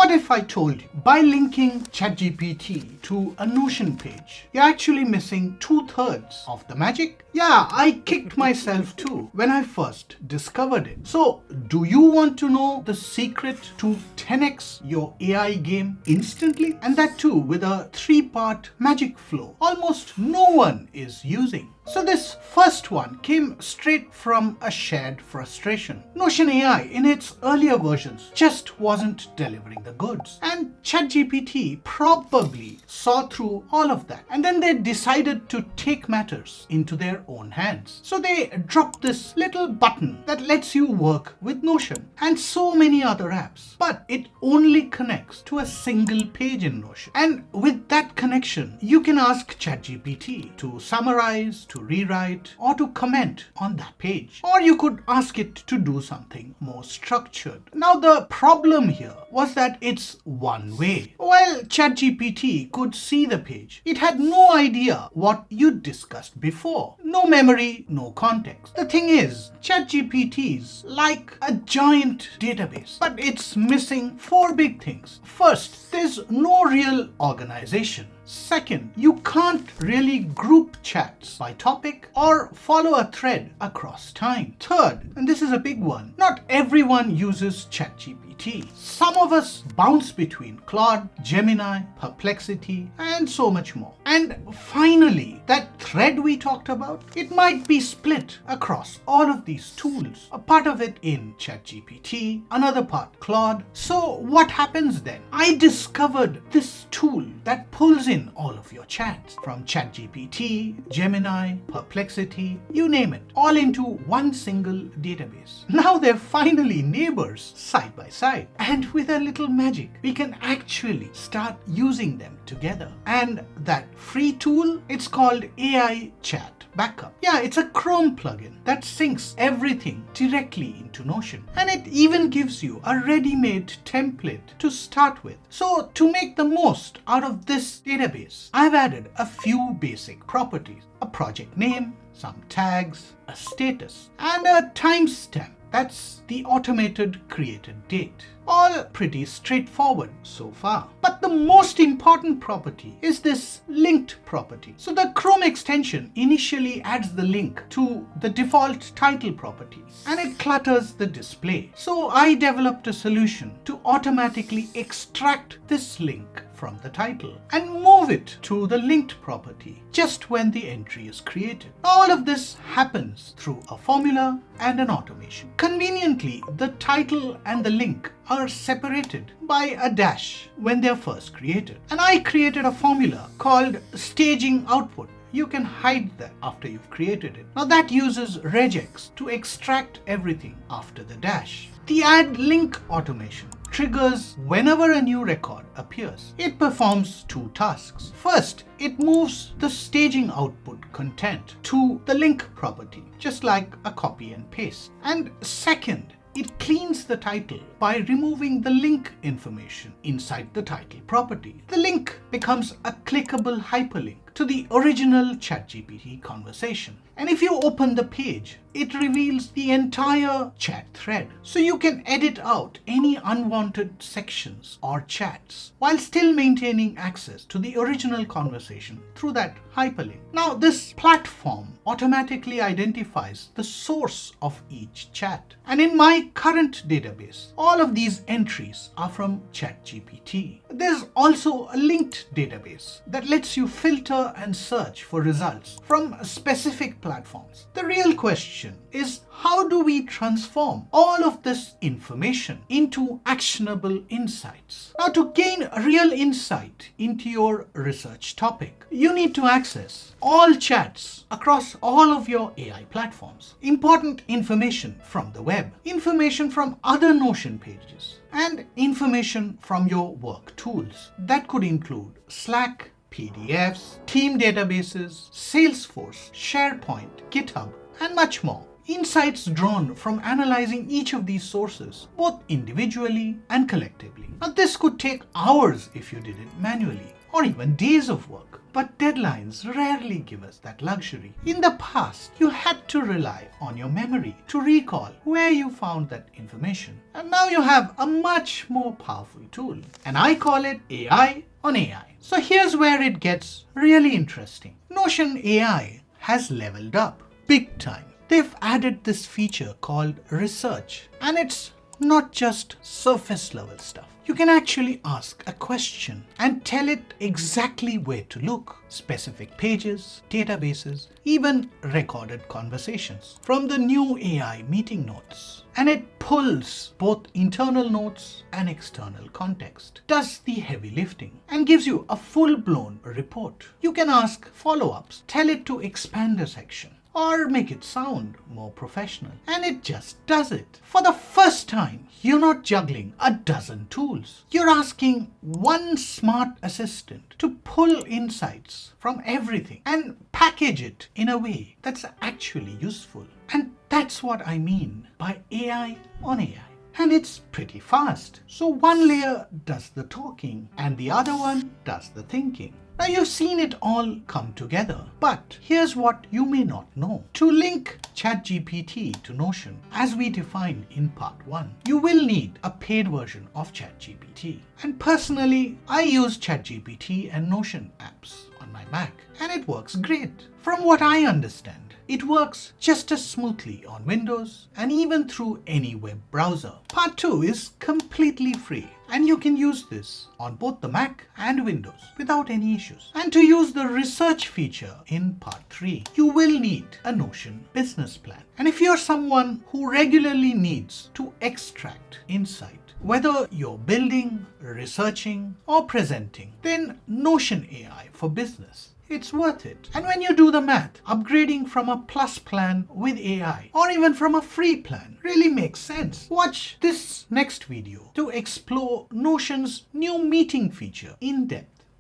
what if I told you by linking ChatGPT to a Notion page, you're actually missing 2/3 of the magic? Yeah, I kicked myself too when I first discovered it. So, do you want to know the secret to 10x your AI game instantly? And that too with a 3-part magic flow almost no one is using. So this first one came straight from a shared frustration. Notion AI in its earlier versions just wasn't delivering the goods. And ChatGPT probably saw through all of that. And then they decided to take matters into their own hands. So they dropped this little button that lets you work with Notion and so many other apps. But it only connects to a single page in Notion. And with that connection, you can ask ChatGPT to summarize, to rewrite, or to comment on that page. Or you could ask it to do something more structured. Now the problem here was that it's one way. While ChatGPT could see the page, it had no idea what you discussed before. No memory, no context. The thing is, ChatGPT's like a giant database, but it's missing 4 big things. First, there's no real organization. Second, you can't really group chats by topic or follow a thread across time. Third, and this is a big one, not everyone uses ChatGPT. Some of us bounce between Claude, Gemini, Perplexity, and so much more. And finally, that thread we talked about, it might be split across all of these tools. A part of it in ChatGPT, another part Claude. So what happens then? I discovered this tool that pulls in all of your chats from ChatGPT, Gemini, Perplexity, you name it, all into one single database. Now they're finally neighbors side by side. And with a little magic, we can actually start using them together. And that free tool, it's called AI Chat Backup. Yeah, it's a Chrome plugin that syncs everything directly into Notion. And it even gives you a ready-made template to start with. So to make the most out of this database, I've added a few basic properties. A project name, some tags, a status, and a timestamp. That's the automated created date. All pretty straightforward so far. But the most important property is this linked property. So the Chrome extension initially adds the link to the default title property and it clutters the display. So I developed a solution to automatically extract this link from the title and move it to the linked property just when the entry is created. All of this happens through a formula and an automation. Conveniently, the title and the link are separated by a dash when they're first created. And I created a formula called staging output. You can hide that after you've created it. Now that uses regex to extract everything after the dash. The add link automation triggers whenever a new record appears. It performs 2 tasks. First, it moves the staging output content to the link property, just like a copy and paste. And second, it cleans the title by removing the link information inside the title property. The link becomes a clickable hyperlink to the original ChatGPT conversation. And if you open the page, it reveals the entire chat thread. So you can edit out any unwanted sections or chats while still maintaining access to the original conversation through that hyperlink. Now this platform automatically identifies the source of each chat. And in my current database, all of these entries are from ChatGPT. There's also a linked database that lets you filter and search for results from specific platforms. The real question is, how do we transform all of this information into actionable insights? Now, to gain real insight into your research topic, you need to access all chats across all of your AI platforms, important information from the web, information from other Notion pages, and information from your work tools. That could include Slack, PDFs, team databases, Salesforce, SharePoint, GitHub, and much more. Insights drawn from analyzing each of these sources, both individually and collectively. Now, this could take hours if you did it manually, or even days of work. But deadlines rarely give us that luxury. In the past, you had to rely on your memory to recall where you found that information. And now you have a much more powerful tool. And I call it AI on AI. So here's where it gets really interesting. Notion AI has leveled up big time. They've added this feature called research, and it's not just surface level stuff. You can actually ask a question and tell it exactly where to look. Specific pages, databases, even recorded conversations from the new AI meeting notes. And it pulls both internal notes and external context, does the heavy lifting, and gives you a full-blown report. You can ask follow-ups, tell it to expand a section, or make it sound more professional. And it just does it. For the first time, you're not juggling a dozen tools. You're asking one smart assistant to pull insights from everything and package it in a way that's actually useful. And that's what I mean by AI on AI. And it's pretty fast. So one layer does the talking and the other one does the thinking. Now you've seen it all come together, but here's what you may not know. To link ChatGPT to Notion, as we defined in part 1, you will need a paid version of ChatGPT. And personally, I use ChatGPT and Notion apps on my Mac, and it works great. From what I understand, it works just as smoothly on Windows and even through any web browser. Part 2 is completely free, and you can use this on both the Mac and Windows without any issues. And to use the research feature in part 3, you will need a Notion business plan. And if you're someone who regularly needs to extract insight, whether you're building, researching, or presenting, then Notion AI for Business, it's worth it. And when you do the math, upgrading from a plus plan with AI or even from a free plan really makes sense. Watch this next video to explore Notion's new meeting feature in depth.